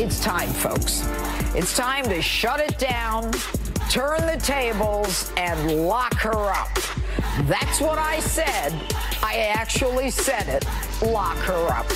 It's time, folks. It's time to shut it down, turn the tables, and lock her up. That's what I said. I actually said it. Lock her up.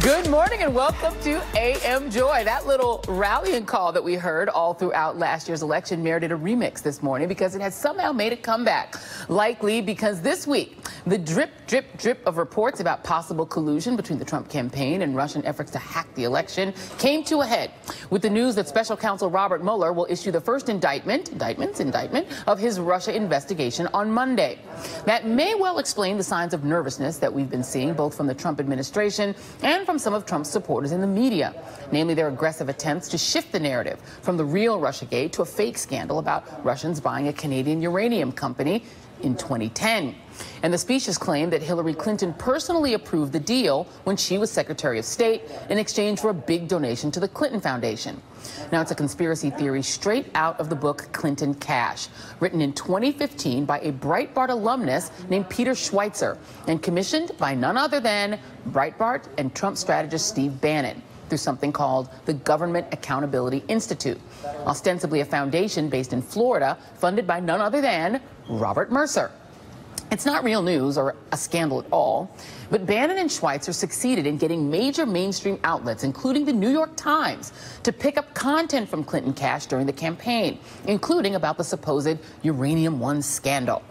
Good morning and welcome to AM Joy. That little rallying call that we heard all throughout last year's election merited a remix this morning because it has somehow made a comeback. Likely because this week, the drip, drip, drip of reports about possible collusion between the Trump campaign and Russian efforts to hack the election came to a head with the news that Special Counsel Robert Mueller will issue the first indictment of his Russia investigation on Monday. That may well explain the signs of nervousness that we've been seeing both from the Trump administration and from some of Trump's supporters in the media, namely their aggressive attempts to shift the narrative from the real Russiagate to a fake scandal about Russians buying a Canadian uranium company in 2010. And the specious claim that Hillary Clinton personally approved the deal when she was Secretary of State in exchange for a big donation to the Clinton Foundation. Now, it's a conspiracy theory straight out of the book Clinton Cash, written in 2015 by a Breitbart alumnus named Peter Schweitzer and commissioned by none other than Breitbart and Trump strategist Steve Bannon through something called the Government Accountability Institute, ostensibly a foundation based in Florida funded by none other than Robert Mercer. It's not real news or a scandal at all, but Bannon and Schweitzer succeeded in getting major mainstream outlets, including the New York Times, to pick up content from Clinton Cash during the campaign, including about the supposed Uranium One scandal.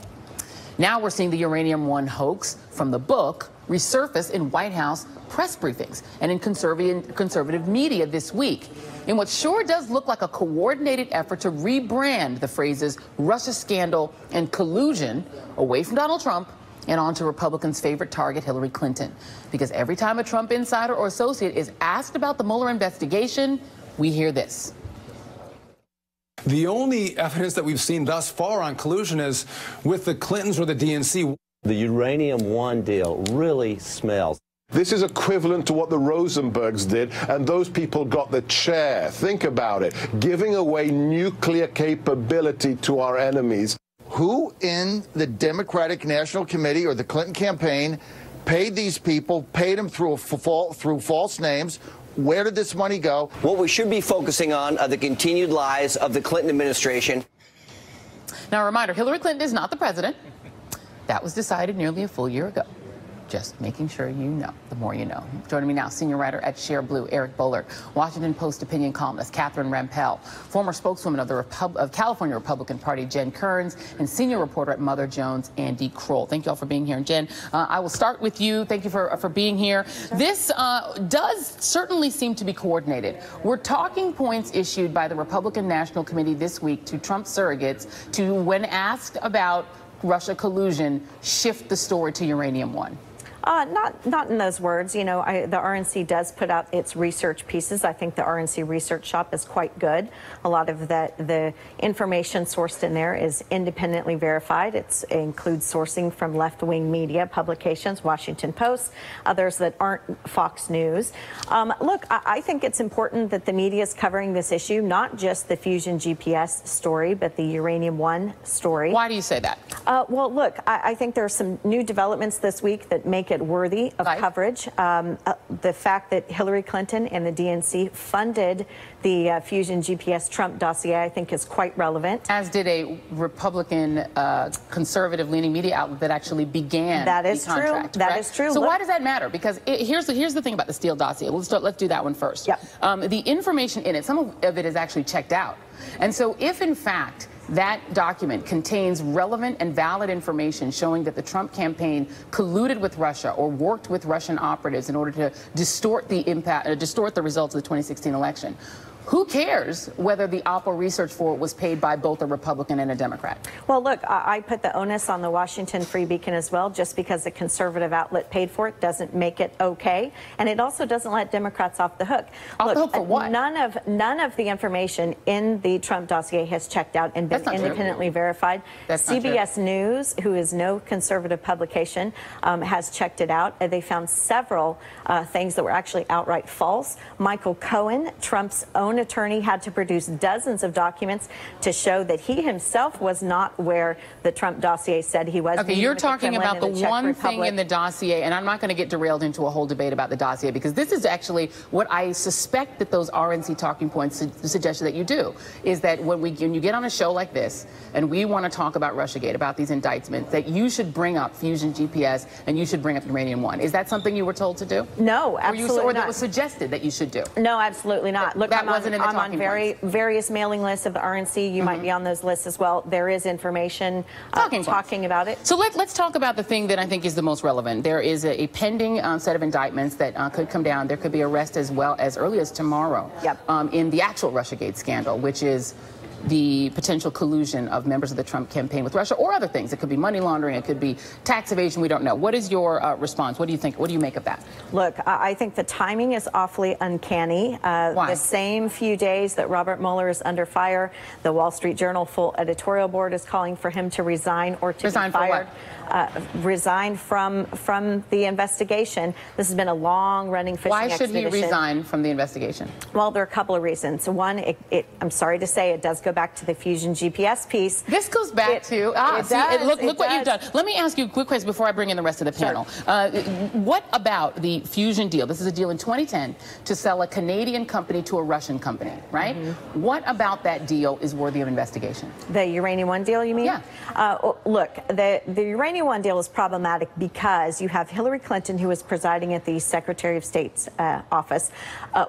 Now we're seeing the Uranium One hoax from the book resurface in White House press briefings and in conservative media this week, in what sure does look like a coordinated effort to rebrand the phrases Russia scandal and collusion away from Donald Trump and onto Republicans' favorite target, Hillary Clinton. Because every time a Trump insider or associate is asked about the Mueller investigation, we hear this. The only evidence that we've seen thus far on collusion is with the Clintons or the DNC. The Uranium One deal really smells. This is equivalent to what the Rosenbergs did, and those people got the chair. Think about it. Giving away nuclear capability to our enemies. Who in the Democratic National Committee or the Clinton campaign paid these people, paid them through false names? Where did this money go? What we should be focusing on are the continued lies of the Clinton administration. Now, a reminder, Hillary Clinton is not the president. That was decided nearly a full year ago. Just making sure you know, the more you know. Joining me now, senior writer at Share Blue, Eric Boehlert, Washington Post opinion columnist Catherine Rampell, former spokeswoman of the California Republican Party, Jen Kearns, and senior reporter at Mother Jones, Andy Kroll. Thank you all for being here. And Jen, I will start with you. Thank you for being here. Sure. This does certainly seem to be coordinated. We're talking points issued by the Republican National Committee this week to Trump surrogates to, when asked about Russia collusion, shift the story to Uranium One. Not in those words. You know, the RNC does put out its research pieces. I think the RNC research shop is quite good. A lot of the information sourced in there is independently verified. It includes sourcing from left-wing media publications, Washington Post, others that aren't Fox News. Look, I think it's important that the media is covering this issue, not just the Fusion GPS story, but the Uranium One story. Why do you say that? Well, look, I think there are some new developments this week that make it worthy of coverage. The fact that Hillary Clinton and the DNC funded the Fusion GPS Trump dossier, I think, is quite relevant. As did a Republican conservative-leaning media outlet that actually began the contract. That is true. So why does that matter? Because here's the thing about the Steele dossier. Let's do that one first. Yep. The information in it, some of it is actually checked out. And so if, in fact, that document contains relevant and valid information showing that the Trump campaign colluded with Russia or worked with Russian operatives in order to distort the results of the 2016 election, who cares whether the Oppo research for it was paid by both a Republican and a Democrat? Well, look, I put the onus on the Washington Free Beacon as well. Just because a conservative outlet paid for it doesn't make it okay, and it also doesn't let Democrats off the hook. Off the hook for what? None of the information in the Trump dossier has checked out and been independently verified. CBS News, who is no conservative publication, has checked it out. They found several things that were actually outright false. Michael Cohen, Trump's own own attorney had to produce dozens of documents to show that he himself was not where the Trump dossier said he was. Okay, you're talking about the one thing in the dossier, and I'm not going to get derailed into a whole debate about the dossier, because this is actually what I suspect that those RNC talking points suggested that you do, is that when you get on a show like this and we want to talk about Russiagate, about these indictments, that you should bring up Fusion GPS and you should bring up Uranium One. Is that something you were told to do? No, absolutely or not. that was suggested that you should do? No, absolutely not. Look, I'm on various mailing lists of the RNC. You might be on those lists as well. There is information talking about it. So let's talk about the thing that I think is the most relevant. There is a pending set of indictments that could come down. There could be arrest as well as early as tomorrow in the actual Russiagate scandal, which is the potential collusion of members of the Trump campaign with Russia, or other things. It could be money laundering, it could be tax evasion, we don't know. What is your response? What do you think? What do you make of that? Look, I think the timing is awfully uncanny. Why? The same few days that Robert Mueller is under fire, the Wall Street Journal full editorial board is calling for him to resign or to be fired. Resign from the investigation. This has been a long-running fishing expedition. Why should he resign from the investigation? Well, there are a couple of reasons. One, I'm sorry to say, it does go back to the Fusion GPS piece. This goes back to look what you've done. Let me ask you a quick question before I bring in the rest of the panel. What about the Fusion deal? This is a deal in 2010 to sell a Canadian company to a Russian company, right? What about that deal is worthy of investigation? The Uranium One deal, you mean? Yeah. Look, the Uranium One deal is problematic because you have Hillary Clinton, who is presiding at the Secretary of State's office.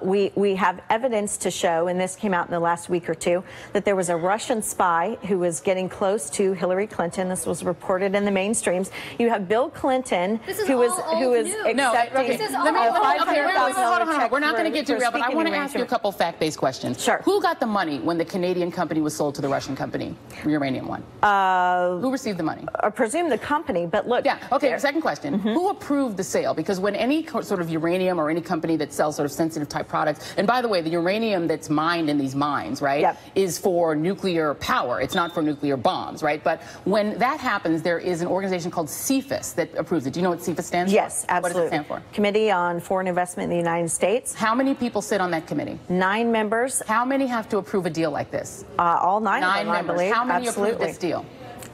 We have evidence to show, and this came out in the last week or two, that there was a Russian spy who was getting close to Hillary Clinton. This was reported in the mainstreams. You have Bill Clinton, who is accepting $500,000. We're not going to get derailed, but I want to ask you a couple fact-based questions. Sure. Who got the money when the Canadian company was sold to the Russian company, Uranium One? Who received the money? I presume the company, but look. Yeah, okay, second question. Who approved the sale? Because when any sort of uranium or any company that sells sort of sensitive type products, and by the way, the uranium that's mined in these mines, right, is for nuclear power. It's not for nuclear bombs, right? But when that happens, there is an organization called CFIUS that approves it. Do you know what CFIUS stands for? Yes, absolutely. What does it stand for? Committee on Foreign Investment in the United States. How many people sit on that committee? 9 members. How many have to approve a deal like this? All 9 of them, members. I believe. How many absolutely. approved this deal?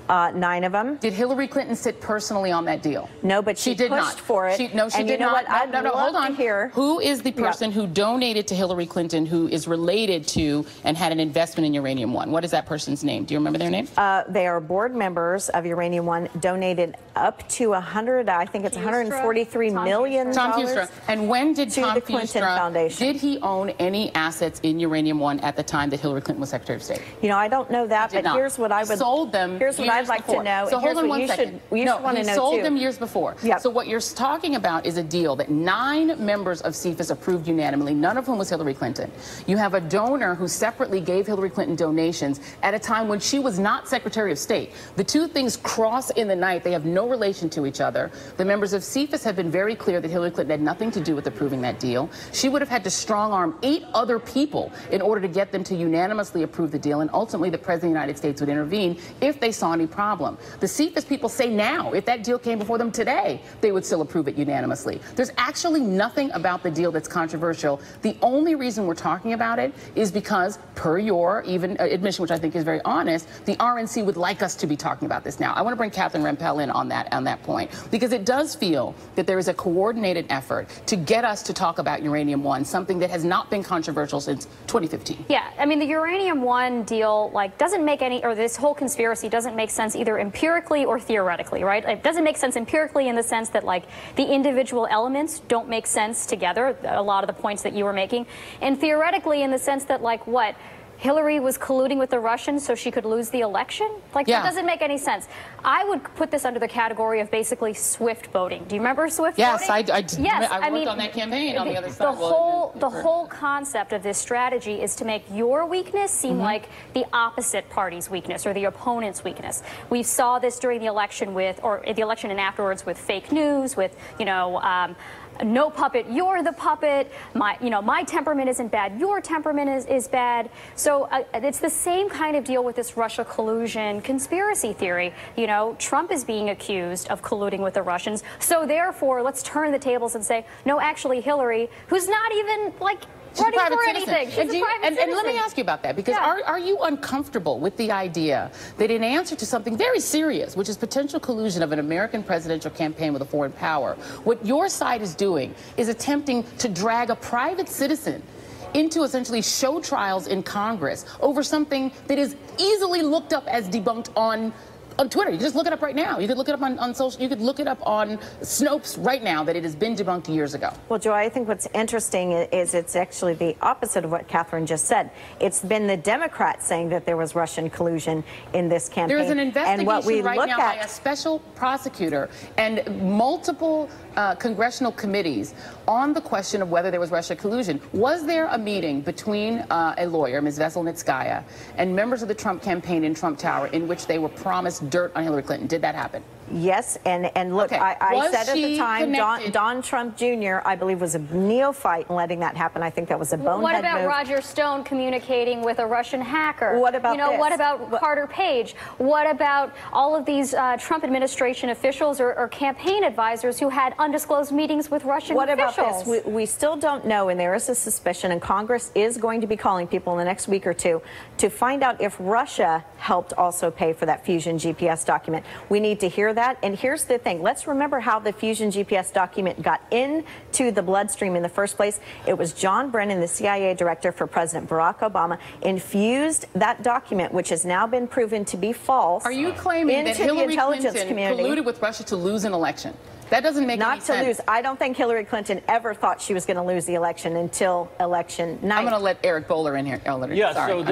9 of them. Did Hillary Clinton sit personally on that deal? No, but she did pushed not. for it. She did you know not. What? No, hold on. Here. Who is the person who donated to Hillary Clinton, who is related to and had an investment in Uranium One? What is that person's name? Do you remember their name? They are board members of Uranium One, donated up to $143 million. Tom Fustra. And when did Tom Fustra, did he own any assets in Uranium One at the time that Hillary Clinton was Secretary of State? You know, I don't know that, but here's what I would sold them. Here's what I'd like to know. So hold on one second. You want to know sold them years before. Yep. So what you're talking about is a deal that 9 members of CFIUS approved unanimously, none of whom was Hillary Clinton. You have a donor who separately gave Hillary Clinton donations at a time when she was not Secretary of State. The two things cross in the night. They have no relation to each other. The members of CFIUS have been very clear that Hillary Clinton had nothing to do with approving that deal. She would have had to strong-arm 8 other people in order to get them to unanimously approve the deal, and ultimately the President of the United States would intervene if they saw any problem. The CFIUS people say now, if that deal came before them today, they would still approve it unanimously. There's actually nothing about the deal that's controversial. The only reason we're talking about it is because, per your even admission, which I think is very honest, the RNC would like us to be talking about this now. I want to bring Catherine Rempel in on that point, because it does feel that there is a coordinated effort to get us to talk about Uranium One, something that has not been controversial since 2015. Yeah, I mean, the Uranium One deal, doesn't make any, or this whole conspiracy doesn't make sense either empirically or theoretically, right? It doesn't make sense empirically in the sense that, the individual elements don't make sense together, a lot of the points that you were making, and theoretically in the sense that, what? Hillary was colluding with the Russians so she could lose the election? That doesn't make any sense. I would put this under the category of basically swift voting. Do you remember swift voting? Yes, I worked on that campaign on the other side. The whole concept of this strategy is to make your weakness seem like the opposite party's weakness or the opponent's weakness. We saw this during the election and afterwards with fake news, with, no puppet, you're the puppet. My temperament isn't bad. Your temperament is bad. So it's the same kind of deal with this Russia collusion conspiracy theory. Trump is being accused of colluding with the Russians. So therefore, let's turn the tables and say, no, actually, Hillary, who's not even running for anything. She's a private and citizen. let me ask you about that, because are you uncomfortable with the idea that in answer to something very serious, which is potential collusion of an American presidential campaign with a foreign power, what your side is doing is attempting to drag a private citizen into essentially show trials in Congress over something that is easily looked up as debunked on Twitter? You can just look it up right now. You could look it up on social. You could look it up on Snopes right now that it has been debunked years ago. Well, Joy, I think what's interesting is it's actually the opposite of what Catherine just said. It's been the Democrats saying that there was Russian collusion in this campaign. There is an investigation and what we right look now by a special prosecutor and multiple congressional committees on the question of whether there was Russian collusion. Was there a meeting between a lawyer, Ms. Veselnitskaya, and members of the Trump campaign in Trump Tower in which they were promised dirt on Hillary Clinton? Did that happen? Yes, and look, Okay. I said at the she time, connected- Don Trump Jr., I believe, was a neophyte in letting that happen. I think that was a bonehead What about move. Roger Stone communicating with a Russian hacker? What about this? What about Carter Page? What about all of these Trump administration officials or campaign advisors who had undisclosed meetings with Russian officials? What about this? We still don't know, and there is a suspicion, and Congress is going to be calling people in the next week or two to find out if Russia helped also pay for that Fusion GPS document. We need to hear that, and here's the thing. Let's remember how the Fusion GPS document got into the bloodstream in the first place. It was John Brennan, the CIA director for President Barack Obama, infused that document, which has now been proven to be false. Are you claiming that into the Hillary intelligence Clinton community. colluded with Russia to lose an election? That doesn't make any Not to sense. lose. I don't think Hillary Clinton ever thought she was going to lose the election until election night. I'm going to let Eric Bowler in here. Yeah, Sorry, so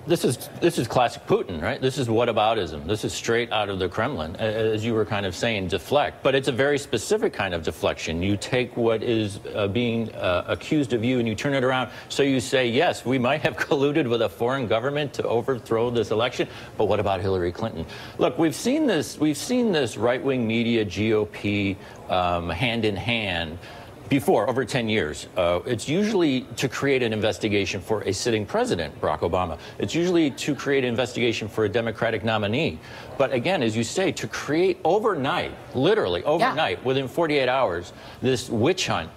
this is classic Putin, right? This is whataboutism. This is straight out of the Kremlin, as you were kind of saying, deflect. But it's a very specific kind of deflection. You take what is being accused of you and you turn it around. So you say, yes, we might have colluded with a foreign government to overthrow this election, but what about Hillary Clinton? Look, we've seen this right-wing media, GOP, hand in hand before, over 10 years. It's usually to create an investigation for a sitting president, Barack Obama. It's usually to create an investigation for a Democratic nominee. But again, as you say, to create overnight, literally overnight, within 48 hours, this witch hunt,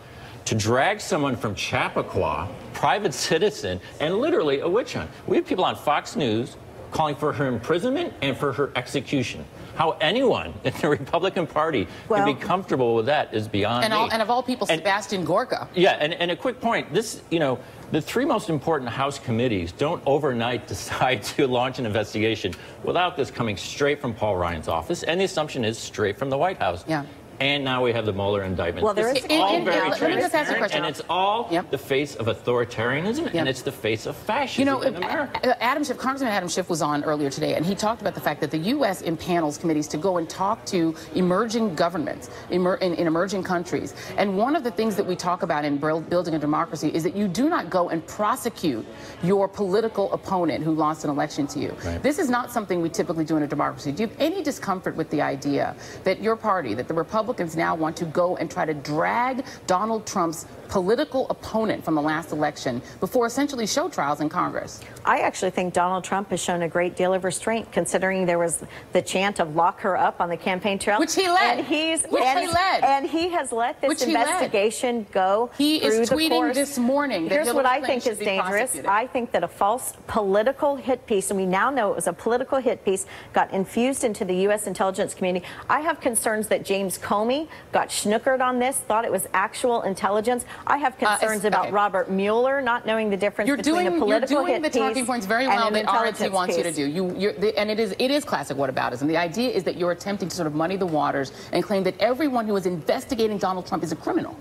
to drag someone from Chappaqua, private citizen, and literally a witch hunt. We have people on Fox News calling for her imprisonment and for her execution. How anyone in the Republican Party can be comfortable with that is beyond me. And of all people, Sebastian Gorka. Yeah, and a quick point. This, the three most important House committees don't overnight decide to launch an investigation without this coming straight from Paul Ryan's office, and the assumption is straight from the White House. Yeah. And now we have the Mueller indictment. Well, It's all very transparent, and it's all Yep. the face of authoritarianism, and it's the face of fascism in America. Congressman Adam Schiff was on earlier today, and he talked about the fact that the U.S. impanels committees to go and talk to emerging governments in emerging countries. And one of the things that we talk about in building a democracy is that you do not go and prosecute your political opponent who lost an election to you. Right. This is not something we typically do in a democracy. Do you have any discomfort with the idea that your party, that the Republicans now want to go and try to drag Donald Trump's political opponent from the last election before essentially show trials in Congress? I actually think Donald Trump has shown a great deal of restraint, considering there was the chant of lock her up on the campaign trail. Which he led. And he has let this investigation go He through is the tweeting course. this morning that Here's Hillary what I Clinton think is should be dangerous. prosecuted. I think that a false political hit piece, and we now know it was a political hit piece, got infused into the U.S. intelligence community. I have concerns that James Comey got snookered on this, thought it was actual intelligence. I have concerns about Robert Mueller not knowing the difference between a political hit piece and talking points very well and an that RNC wants intelligence you to do. And it is classic whataboutism. The idea is that you're attempting to sort of muddy the waters and claim that everyone who is investigating Donald Trump is a criminal.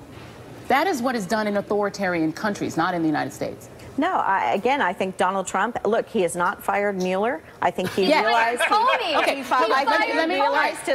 That is what is done in authoritarian countries, not in the United States. No, I think Donald Trump, look, he has not fired Mueller. I think he realized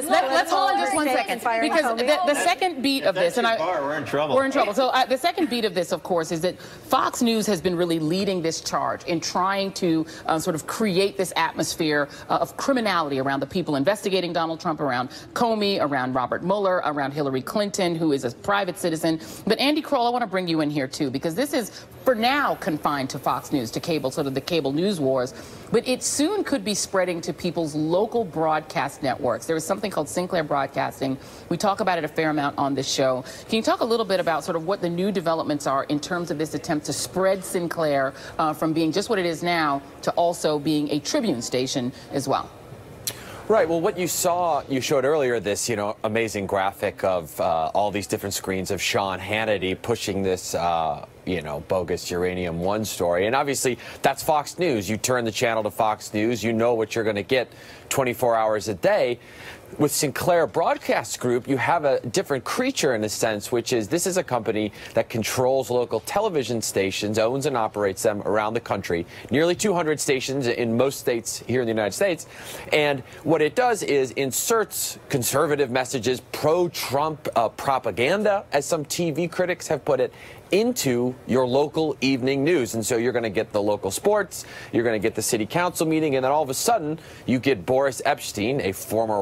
let's hold on just 1 second, because the second beat of this, we're in trouble. We're in trouble. So the second beat of this, of course, is that Fox News has been really leading this charge in trying to sort of create this atmosphere of criminality around the people investigating Donald Trump, around Comey, around Robert Mueller, around Hillary Clinton, who is a private citizen. But Andy Kroll, I want to bring you in here too, because this is for now confined confined to Fox News, to cable, sort of the cable news wars, but it soon could be spreading to people's local broadcast networks. There is something called Sinclair Broadcasting. We talk about it a fair amount on this show. Can you talk a little bit about sort of what the new developments are in terms of this attempt to spread Sinclair from being just what it is now to also being a Tribune station as well? Right. Well, what you showed earlier, this, amazing graphic of all these different screens of Sean Hannity pushing this, bogus Uranium One story. And obviously, that's Fox News. You turn the channel to Fox News, you know what you're going to get 24 hours a day. With Sinclair Broadcast Group, you have a different creature in a sense, which is this is a company that controls local television stations, owns and operates them around the country, nearly 200 stations in most states here in the United States. And what it does is inserts conservative messages, pro-Trump propaganda, as some TV critics have put it, into your local evening news. And so you're going to get the local sports, you're going to get the city council meeting, and then all of a sudden you get Boris Epshteyn, a former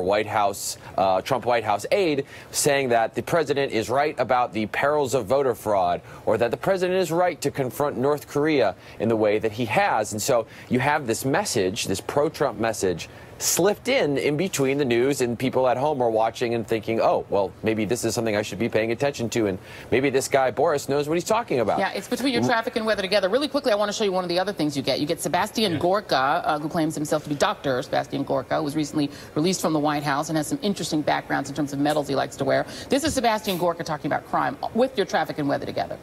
Trump White House aide, saying that the president is right about the perils of voter fraud, or that the president is right to confront North Korea in the way that he has. And so you have this message, this pro-Trump message, slipped in between the news, and people at home are watching and thinking, oh, well, maybe this is something I should be paying attention to, and maybe this guy Boris knows what he's talking about. Yeah, it's between your traffic and weather together. Really quickly, I want to show you one of the other things you get. You get Sebastian Gorka, who claims himself to be Dr. Sebastian Gorka, who was recently released from the White House and has some interesting backgrounds in terms of medals he likes to wear. This is Sebastian Gorka talking about crime with your traffic and weather together.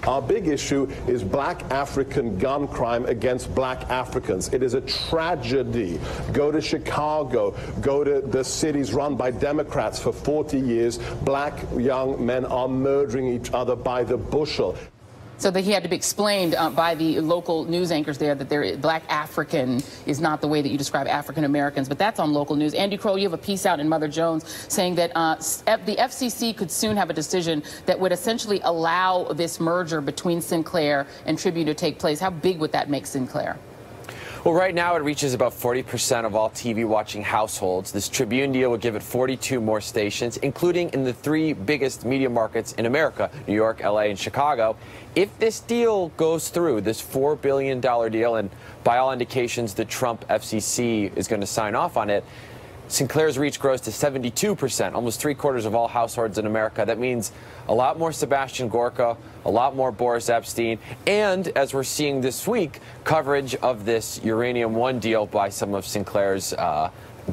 Our big issue is black African gun crime against black Africans. It is a tragedy. Go to Chicago, go to the cities run by Democrats for 40 years. Black young men are murdering each other by the bushel. So that he had to be explained by the local news anchors there that black African is not the way that you describe African Americans, but that's on local news. Andy Kroll, you have a piece out in Mother Jones saying that the FCC could soon have a decision that would essentially allow this merger between Sinclair and Tribune to take place. How big would that make Sinclair? Well, right now it reaches about 40% of all TV-watching households. This Tribune deal would give it 42 more stations, including in the 3 biggest media markets in America, New York, LA, and Chicago. If this deal goes through, this $4 billion deal, and by all indications the Trump FCC is going to sign off on it, Sinclair's reach grows to 72%, almost 3/4 of all households in America. That means a lot more Sebastian Gorka, a lot more Boris Epshteyn, and, as we're seeing this week, coverage of this Uranium One deal by some of Sinclair's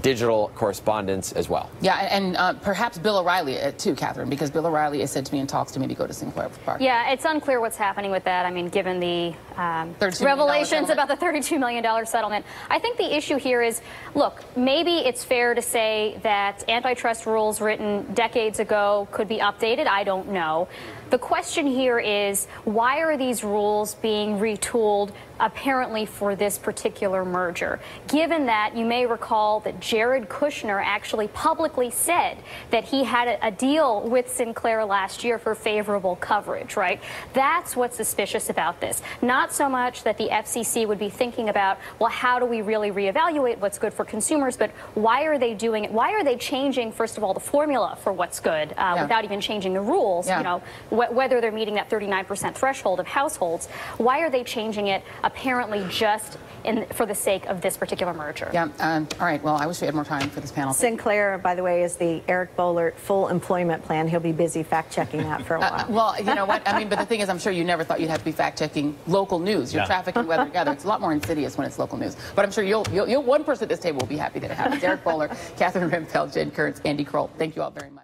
digital correspondents as well. Yeah, and perhaps Bill O'Reilly, too, Catherine, because Bill O'Reilly is said to be in talks to maybe go to Sinclair Park. Yeah, it's unclear what's happening with that. I mean, given the revelations about the $32 million settlement. I think the issue here is, look, maybe it's fair to say that antitrust rules written decades ago could be updated. I don't know. The question here is, why are these rules being retooled apparently for this particular merger? Given that you may recall that Jared Kushner actually publicly said that he had a deal with Sinclair last year for favorable coverage, right? That's what's suspicious about this. Not so much that the FCC would be thinking about, well, how do we really reevaluate what's good for consumers, but why are they doing it? Why are they changing, first of all, the formula for what's good without even changing the rules? You know, whether they're meeting that 39% threshold of households, why are they changing it apparently just for the sake of this particular merger? Yeah, all right, well, I wish we had more time for this panel. Sinclair, by the way, is the Eric Boehlert full employment plan. He'll be busy fact-checking that for a while. Well, you know what, I mean, but the thing is, I'm sure you never thought you'd have to be fact-checking local news, your traffic and weather together. It's a lot more insidious when it's local news. But I'm sure you'll one person at this table will be happy that it happens. Eric Boehlert, Catherine Rempel, Jen Kurtz, Andy Kroll, thank you all very much.